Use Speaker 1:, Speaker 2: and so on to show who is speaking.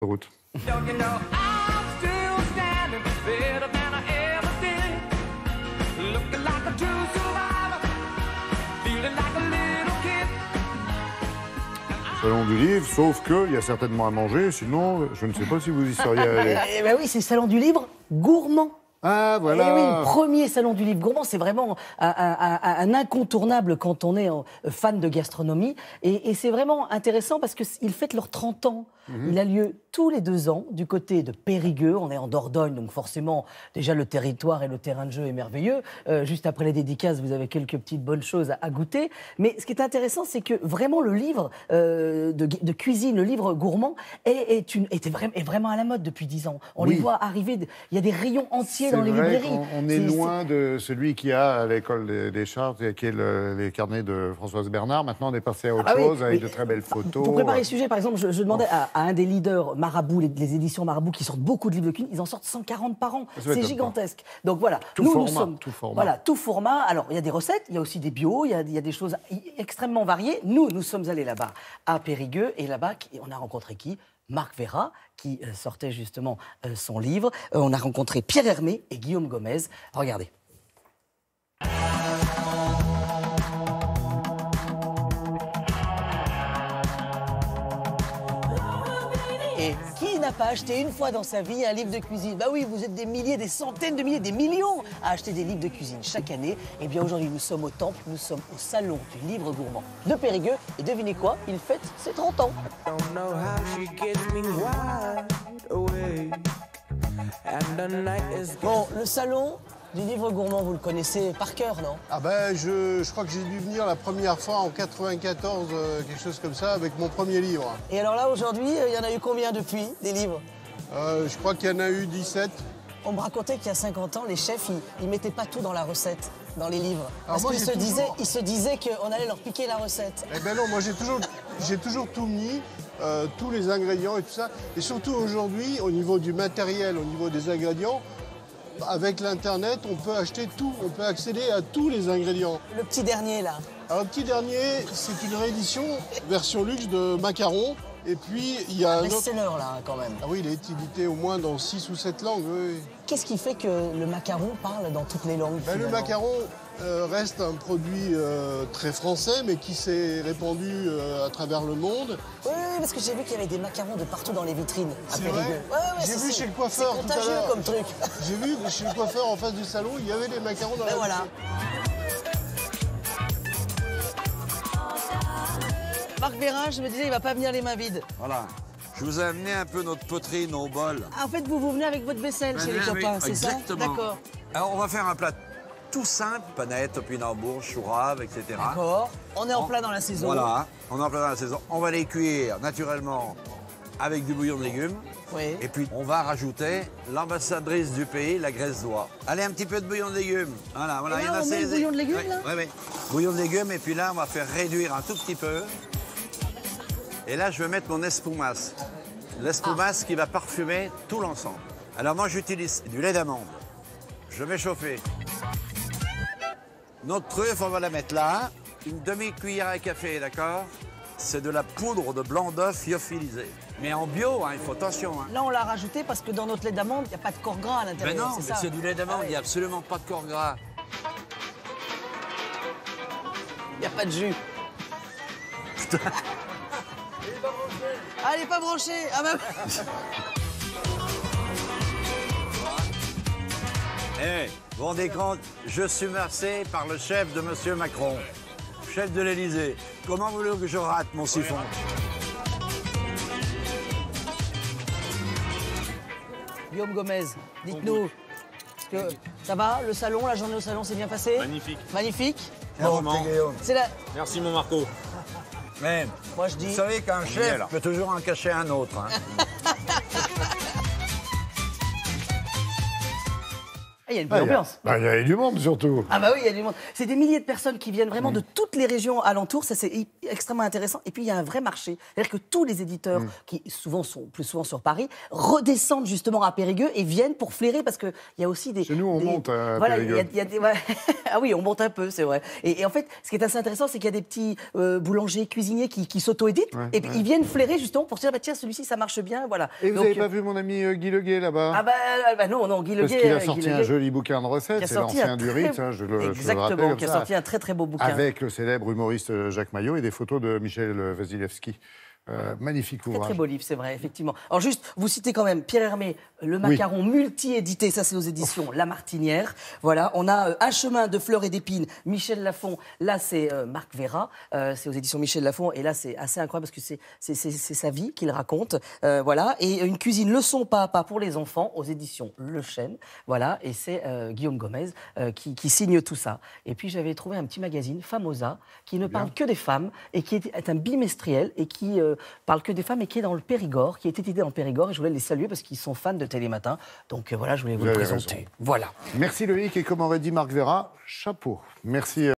Speaker 1: Route. Salon du livre, sauf qu'il y a certainement à manger, sinon je ne sais pas si vous y seriez allé.
Speaker 2: Eh ben oui, c'est le salon du livre gourmand.
Speaker 1: Ah,
Speaker 2: Eh
Speaker 1: voilà.
Speaker 2: oui, premier salon du livre gourmand, c'est vraiment un incontournable quand on est fan de gastronomie. Et c'est vraiment intéressant parce qu'ils fêtent leurs 30 ans. Il a lieu tous les 2 ans du côté de Périgueux. On est en Dordogne, donc forcément, déjà le territoire et le terrain de jeu est merveilleux. Juste après les dédicaces, vous avez quelques petites bonnes choses à goûter. Mais ce qui est intéressant, c'est que vraiment le livre de cuisine, le livre gourmand, est vraiment à la mode depuis 10 ans. On les voit arriver, il y a des rayons entiers dans les librairies.
Speaker 1: On est loin de celui qu'il y a à l'école des Chartes, qui est les carnets de Françoise Bernard. Maintenant, on est passé à autre chose, avec de très belles photos.
Speaker 2: Pour préparer le sujet, par exemple, je demandais à un des leaders Marabout, les éditions Marabout, qui sortent beaucoup de livres de cuisine, ils en sortent 140 par an. C'est gigantesque. Donc voilà,
Speaker 1: tout format.
Speaker 2: Voilà, tout format. Alors, il y a des recettes, il y a aussi des bios, il y a des choses extrêmement variées. Nous sommes allés là-bas, à Périgueux, et là-bas, on a rencontré qui ? Marc Vera, qui sortait justement son livre. On a rencontré Pierre Hermé et Guillaume Gomez. Regardez. Et qui n'a pas acheté une fois dans sa vie un livre de cuisine? Bah oui, vous êtes des milliers, des centaines de milliers, des millions à acheter des livres de cuisine chaque année. Et bien aujourd'hui, nous sommes au Temple, nous sommes au Salon du Livre Gourmand de Périgueux. Et devinez quoi? Il fête ses 30 ans. Bon, le Salon du Livre Gourmand, vous le connaissez par cœur, non?
Speaker 3: Ah ben, je crois que j'ai dû venir la première fois en 94, quelque chose comme ça, avec mon premier livre.
Speaker 2: Et alors là, aujourd'hui, il y en a eu combien depuis, des livres?
Speaker 3: Je crois qu'il y en a eu 17.
Speaker 2: On me racontait qu'il y a 50 ans, les chefs, ils mettaient pas tout dans la recette, dans les livres. Parce
Speaker 3: moi,
Speaker 2: qu'ils se disaient qu'on allait leur piquer la recette.
Speaker 3: Eh ben non, moi j'ai toujours tout mis, tous les ingrédients et tout ça. Et surtout aujourd'hui, au niveau du matériel, au niveau des ingrédients, avec l'Internet, on peut acheter tout, on peut accéder à tous les ingrédients.
Speaker 2: Le petit dernier, là.
Speaker 3: Alors, le petit dernier, c'est une réédition, version luxe de macarons. Et puis, il y a un autre...
Speaker 2: best-seller, là, quand même.
Speaker 3: Ah oui, il est édité au moins dans 6 ou 7 langues, oui.
Speaker 2: Qu'est-ce qui fait que le macaron parle dans toutes les langues,
Speaker 3: Ben, le macaron reste un produit très français, mais qui s'est répandu à travers le monde.
Speaker 2: Oui, parce que j'ai vu qu'il y avait des macarons de partout dans les vitrines à
Speaker 3: C'est
Speaker 2: Périgueux.
Speaker 3: vrai. J'ai vu chez le coiffeur
Speaker 2: C'est
Speaker 3: tout à
Speaker 2: contagieux
Speaker 3: l'heure.
Speaker 2: comme truc.
Speaker 3: J'ai vu chez le coiffeur en face du salon, il y avait des macarons dans la
Speaker 2: Voilà. Marc Vera, je me disais, il va pas venir les mains vides.
Speaker 4: Voilà. Je vous ai amené un peu notre poterie, nos bols.
Speaker 2: En fait, vous venez avec votre vaisselle chez les copains, c'est ça?
Speaker 4: Exactement.
Speaker 2: D'accord.
Speaker 4: Alors, on va faire un plat tout simple, panettes, topinambour, chourave, etc.
Speaker 2: D'accord. On est en plein dans la saison.
Speaker 4: Voilà, on est en plein dans la saison. On va les cuire naturellement avec du bouillon de légumes.
Speaker 2: Oui.
Speaker 4: Et puis, on va rajouter l'ambassadrice du pays, la graisse d'oie. Allez, un petit peu de bouillon de légumes. Voilà,
Speaker 2: Et là,
Speaker 4: il y en a
Speaker 2: on met le bouillon de légumes,
Speaker 4: oui,
Speaker 2: là
Speaker 4: oui, oui. Bouillon de légumes, et puis là, on va faire réduire un tout petit peu. Et là, je vais mettre mon espumas. L'espumas qui va parfumer tout l'ensemble. Alors moi, j'utilise du lait d'amande. Je vais chauffer. Notre truffe, on va la mettre là. Une demi-cuillère à café, d'accord? C'est de la poudre de blanc d'œuf lyophilisé. Mais en bio, hein, il faut attention. Hein.
Speaker 2: Là, on l'a rajouté parce que dans notre lait d'amande, il n'y a pas de corps gras à
Speaker 4: Mais
Speaker 2: l'intérieur.
Speaker 4: non, mais c'est du lait d'amande, il n'y a absolument pas de corps gras.
Speaker 2: Il n'y a pas de jus. Ah, elle n'est pas branchée. Ah, bah...
Speaker 4: Eh, vous vous rendez compte, je suis remercié par le chef de M. Macron, chef de l'Élysée. Comment voulez-vous que je rate mon siphon?
Speaker 2: Guillaume Gomez, dites-nous, que ça va, le salon, la journée au salon s'est bien passée?
Speaker 5: Magnifique.
Speaker 2: Magnifique.
Speaker 4: Bon,
Speaker 2: C'est la...
Speaker 5: Merci mon Marco.
Speaker 4: mais
Speaker 2: Moi, je dis...
Speaker 4: vous savez qu'un chef peut toujours en cacher un autre. Hein.
Speaker 2: il y a une bonne ambiance.
Speaker 1: Il y a du monde surtout.
Speaker 2: Ah bah oui, il y a du monde. C'est des milliers de personnes qui viennent vraiment de toutes les régions alentours. Ça, c'est extrêmement intéressant. Et puis, il y a un vrai marché. C'est-à-dire que tous les éditeurs, qui plus souvent sur Paris, redescendent justement à Périgueux et viennent pour flairer parce qu'il y a aussi des...
Speaker 1: Chez nous, on monte à Périgueux.
Speaker 2: Ah oui, on monte un peu, c'est vrai. Et en fait, ce qui est assez intéressant, c'est qu'il y a des petits boulangers, cuisiniers qui s'auto-éditent. Et puis, ils viennent flairer justement pour se dire, bah, tiens, celui-ci, ça marche bien. Voilà.
Speaker 1: Et vous n'avez pas vu mon ami Guy Leguet là-bas?
Speaker 2: Ah bah non, Guy Leguet...
Speaker 1: Parce qu'il a sorti un joli bouquin de recettes, c'est l'ancien du Ritz, je le rappelle.
Speaker 2: Exactement, qui a sorti un très très beau bouquin.
Speaker 1: Avec le célèbre humoriste Jacques Maillot et des photos de Michel Wasilewski. Magnifique ouvrage.
Speaker 2: Très beau livre, c'est vrai, effectivement. Alors juste, vous citez quand même Pierre Hermé, le macaron multi-édité, ça c'est aux éditions La Martinière. Voilà, on a Un chemin de fleurs et d'épines, Michel Lafon. Là, c'est Marc Vera, c'est aux éditions Michel Lafon. Et là, c'est assez incroyable parce que c'est sa vie qu'il raconte. Voilà, et Une cuisine leçon pas à pas pour les enfants aux éditions Le Chêne. Voilà, et c'est Guillaume Gomez qui signe tout ça. Et puis j'avais trouvé un petit magazine, Famosa, qui ne parle que des femmes et qui est un bimestriel et qui parle que des femmes et qui est dans le Périgord, qui est édité dans le Périgord. Et je voulais les saluer parce qu'ils sont fans de Télématin. Donc voilà, je voulais vous le présenter.
Speaker 1: Raison.
Speaker 2: Voilà.
Speaker 1: Merci Loïc, et comme aurait dit Marc Vera, chapeau. Merci.